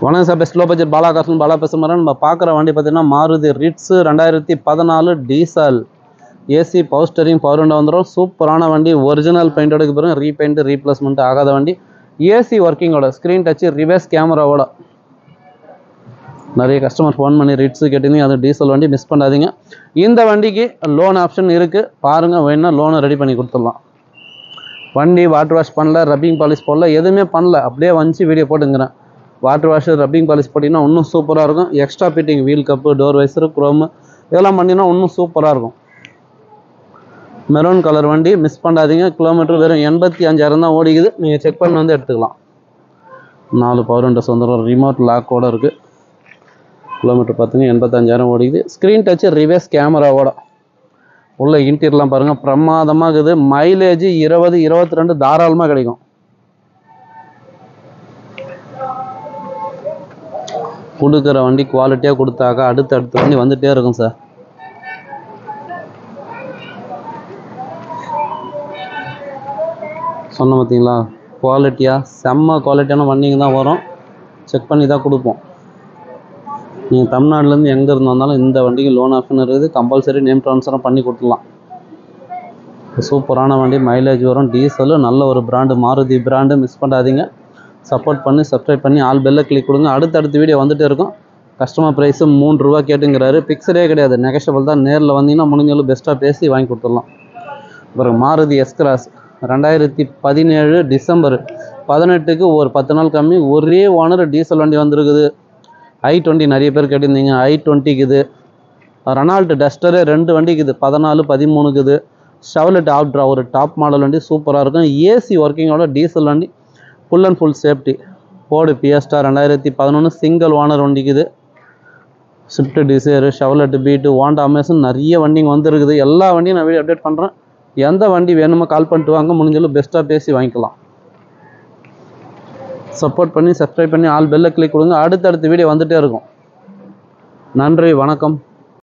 வணக்கம் sir, best low budget பாலாகாசன் Bala பேசுகிறேன். நம்ம பார்க்குற வண்டி பார்த்தீங்கன்னா Maruti Ritz 2014 diesel AC power steering power window வந்துடும். சூப்பரான வண்டி, ஒரிஜினல் பெயிண்டோடுக்கு பிறகு ரீபெயிண்ட் ரீப்ளேஸ்மெண்ட் ஆகாத வண்டி, ஏசி ஒர்க்கிங்கோட, ஸ்க்ரீன் டச்சு, ரிவர்ஸ் கேமராவோட. நிறைய கஸ்டமர் ஃபோன் பண்ணி ரிட்ஸு கேட்டிங்க, அது டீசல் வண்டி, மிஸ் பண்ணாதீங்க. இந்த வண்டிக்கு லோன் ஆப்ஷன் இருக்குது, பாருங்கள். வேணுன்னா லோனை ரெடி பண்ணி கொடுத்துடலாம். வண்டி வாட்டர் வாஷ் பண்ணல, ரப்பிங் பாலிஷ் போடல, எதுவுமே பண்ணல, அப்படியே வந்துச்சு வீடியோ போட்டுங்கிறேன். வாட்டர் வாஷர் ரப்பிங் பாலிஷ் போட்டிங்கன்னா இன்னும் சூப்பராக இருக்கும். Extra fitting wheel cup, door visor, chrome இதெல்லாம் பண்ணிங்கன்னா இன்னும் சூப்பராக இருக்கும். மெரூன் கலர் வண்டி, மிஸ் பண்ணாதீங்க. கிலோமீட்டர் வெறும் 85,000 தான் ஓடிக்குது. நீங்கள் செக் பண்ணி வந்து எடுத்துக்கலாம். 4 பவர் விண்டோஸ் வந்துடும், ரிமோட் லாக்கோடு இருக்குது. கிலோமீட்டர் பார்த்திங்க 85,000 ஓடிக்குது. ஸ்க்ரீன் டச்சு, ரிவர்ஸ் கேமராவோட. உள்ள இன்டீரியர்லாம் பாருங்கள், பிரமாதமாக இருக்குது. மைலேஜ் 20-22 தாராளமாக கிடைக்கும். கொடுக்குற வண்டி குவாலிட்டியாக கொடுத்தாக்கா அடுத்த வண்டி வந்துகிட்டே இருக்கும் சார். சொன்ன பார்த்தீங்களா, குவாலிட்டியாக செம்ம குவாலிட்டியான வண்டிங்க தான் வரும். செக் பண்ணி தான் கொடுப்போம். நீங்கள் தமிழ்நாட்டிலேருந்து எங்கே இருந்தாலும் இந்த வண்டிக்கு லோன் ஆப்ஷன் இருக்குது. கம்பல்சரி நேம் ட்ரான்ஸ்ஃபரும் பண்ணி கொடுத்துடலாம். சூப்பரான வண்டி, மைலேஜ் வரும், டீசலு, நல்ல ஒரு பிராண்டு, மாருதி பிராண்டு, மிஸ் பண்ணாதீங்க. சப்போர்ட் பண்ணி சப்ஸ்கிரைப் பண்ணி ஆல் பெல்லை கிளிக் கொடுங்க. அடுத்தடுத்த வீடியோ வந்துகிட்டே இருக்கும். கஸ்டமர் ப்ரைஸு 3 ரூபா கேட்டுங்கிறாரு. பிக்சடே கிடையாது, நெகஷபிள் தான். நேரில் வந்தீங்கன்னா முடிஞ்சாலும் பெஸ்ட்டாக பேசி வாங்கி கொடுத்துடலாம். அப்புறம் மாருதி எஸ்-கிராஸ் 2017 டிசம்பர் 18க்கு ஒரு 10 நாள் கம்மி, ஒரே ஓனர், டீசல் வண்டி வந்திருக்குது. i20 நிறைய பேர் கேட்டிருந்தீங்க, i20க்குது. Reynold Duster 2 வண்டிக்குது, 14, 13க்குது. ஷெவர்லெட் ஆப்ட்ரா ஒரு டாப் மாடல் வண்டி, சூப்பராக இருக்கும். ஏசி ஒர்க்கிங்கோட டீசல் வண்டி, full and full safety. Ford Fiesta 2011 single owner வண்டிக்குது. Swift Dzire, Chevrolet Beat, Honda Amaze நிறைய வண்டிங்க வந்துருக்குது. எல்லா வண்டியும் நான் வீடியோ அப்டேட் பண்ணுறேன். எந்த வண்டி வேணுமோ கால் பண்ணிட்டு வாங்க, முடிஞ்சாலும் பெஸ்ட்டாக பேசி வாங்கிக்கலாம். சப்போர்ட் பண்ணி சப்ஸ்கிரைப் பண்ணி ஆல் பெல்லை கிளிக் கொடுங்க. அடுத்தடுத்த வீடியோ வந்துகிட்டே இருக்கும். நன்றி, வணக்கம்.